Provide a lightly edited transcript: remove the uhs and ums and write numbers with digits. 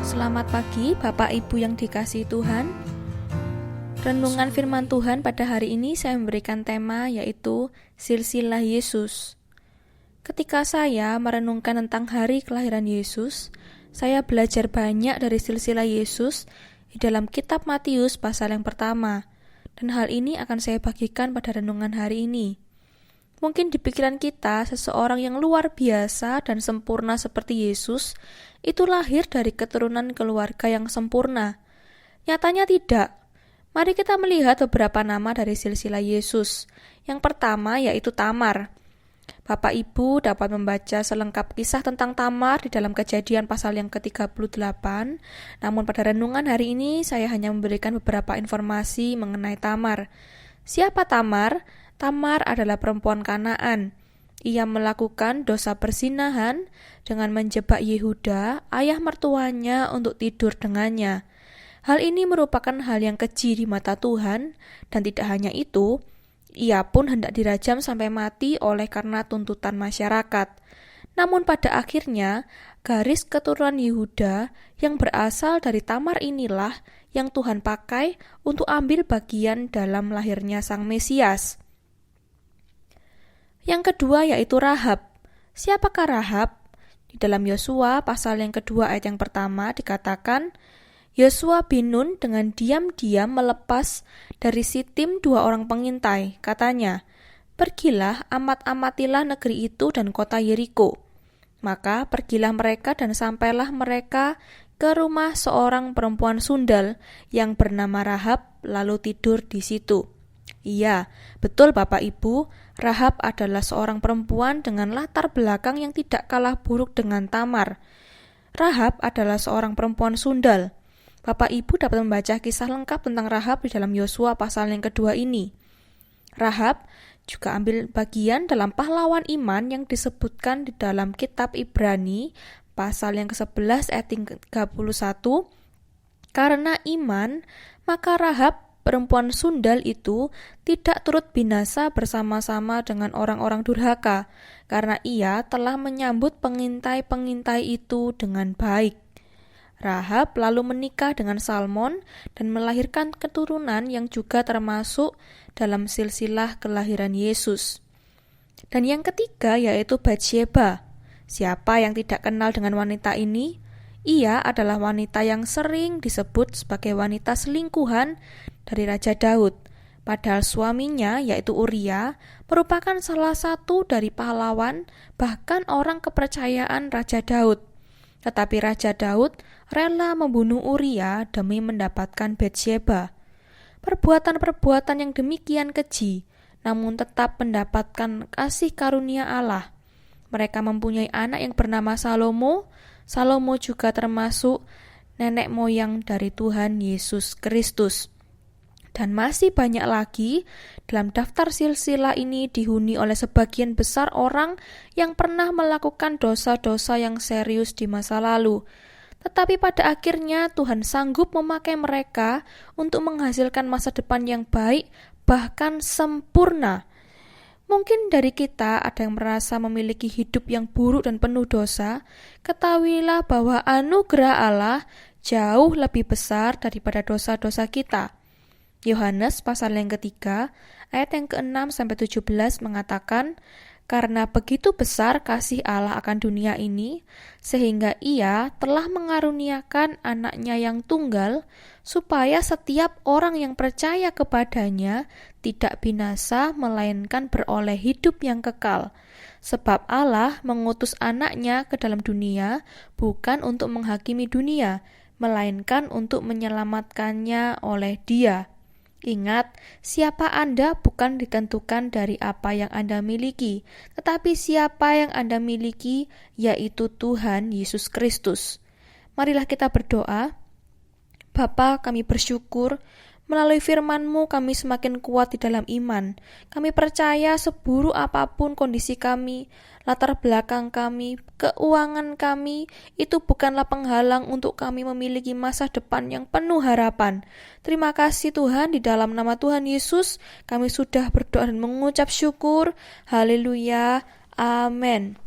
Selamat pagi Bapak Ibu yang dikasihi Tuhan. Renungan firman Tuhan pada hari ini saya memberikan tema yaitu Silsilah Yesus. Ketika saya merenungkan tentang hari kelahiran Yesus, saya belajar banyak dari silsilah Yesus di dalam kitab Matius pasal yang pertama. Dan hal ini akan saya bagikan pada renungan hari ini. Mungkin di pikiran kita, seseorang yang luar biasa dan sempurna seperti Yesus, itu lahir dari keturunan keluarga yang sempurna. Nyatanya tidak. Mari kita melihat beberapa nama dari silsilah Yesus. Yang pertama yaitu Tamar. Bapak Ibu dapat membaca selengkap kisah tentang Tamar di dalam Kejadian pasal yang ke-38. Namun pada renungan hari ini, saya hanya memberikan beberapa informasi mengenai Tamar. Siapa Tamar? Tamar adalah perempuan Kanaan. Ia melakukan dosa perzinahan dengan menjebak Yehuda, ayah mertuanya, untuk tidur dengannya. Hal ini merupakan hal yang keji di mata Tuhan, dan tidak hanya itu, ia pun hendak dirajam sampai mati oleh karena tuntutan masyarakat. Namun pada akhirnya, garis keturunan Yehuda yang berasal dari Tamar inilah yang Tuhan pakai untuk ambil bagian dalam lahirnya Sang Mesias. Yang kedua yaitu Rahab. Siapakah Rahab? Di dalam Yosua pasal yang kedua ayat yang pertama dikatakan, Yosua bin Nun dengan diam-diam melepas dari Sitim 2 orang pengintai. Katanya, pergilah amat-amatilah negeri itu dan kota Yeriko. Maka pergilah mereka dan sampailah mereka ke rumah seorang perempuan sundal yang bernama Rahab, lalu tidur di situ. Iya, betul Bapak Ibu, Rahab adalah seorang perempuan dengan latar belakang yang tidak kalah buruk dengan Tamar. Rahab adalah seorang perempuan sundal. Bapak Ibu dapat membaca kisah lengkap tentang Rahab di dalam Yosua pasal yang kedua ini. Rahab juga ambil bagian dalam pahlawan iman yang disebutkan di dalam kitab Ibrani pasal yang ke-11 ayat 31. Karena iman, maka Rahab perempuan sundal itu tidak turut binasa bersama-sama dengan orang-orang durhaka, karena ia telah menyambut pengintai-pengintai itu dengan baik. Rahab lalu menikah dengan Salmon dan melahirkan keturunan yang juga termasuk dalam silsilah kelahiran Yesus. Dan yang ketiga yaitu Batsyeba. Siapa yang tidak kenal dengan wanita ini? Ia adalah wanita yang sering disebut sebagai wanita selingkuhan dari Raja Daud. Padahal suaminya, yaitu Uria, merupakan salah satu dari pahlawan, bahkan orang kepercayaan Raja Daud. Tetapi Raja Daud rela membunuh Uria demi mendapatkan Batsyeba. Perbuatan-perbuatan yang demikian keji, namun tetap mendapatkan kasih karunia Allah. Mereka mempunyai anak yang bernama Salomo. Salomo juga termasuk nenek moyang dari Tuhan Yesus Kristus. Dan masih banyak lagi. Dalam daftar silsilah ini dihuni oleh sebagian besar orang yang pernah melakukan dosa-dosa yang serius di masa lalu. Tetapi pada akhirnya Tuhan sanggup memakai mereka untuk menghasilkan masa depan yang baik, bahkan sempurna. Mungkin dari kita ada yang merasa memiliki hidup yang buruk dan penuh dosa. Ketahuilah bahwa anugerah Allah jauh lebih besar daripada dosa-dosa kita. Yohanes pasal yang ketiga, ayat yang ke-6 sampai 17 mengatakan, karena begitu besar kasih Allah akan dunia ini, sehingga ia telah mengaruniakan anaknya yang tunggal, supaya setiap orang yang percaya kepadanya tidak binasa, melainkan beroleh hidup yang kekal. Sebab Allah mengutus anaknya ke dalam dunia, bukan untuk menghakimi dunia, melainkan untuk menyelamatkannya oleh Dia. Ingat, siapa Anda bukan ditentukan dari apa yang Anda miliki, tetapi siapa yang Anda miliki, yaitu Tuhan Yesus Kristus. Marilah kita berdoa. Bapa, kami bersyukur, melalui firman-Mu kami semakin kuat di dalam iman. Kami percaya seburuk apapun kondisi kami, latar belakang kami, keuangan kami, itu bukanlah penghalang untuk kami memiliki masa depan yang penuh harapan. Terima kasih Tuhan, di dalam nama Tuhan Yesus, kami sudah berdoa dan mengucap syukur. Haleluya. Amin.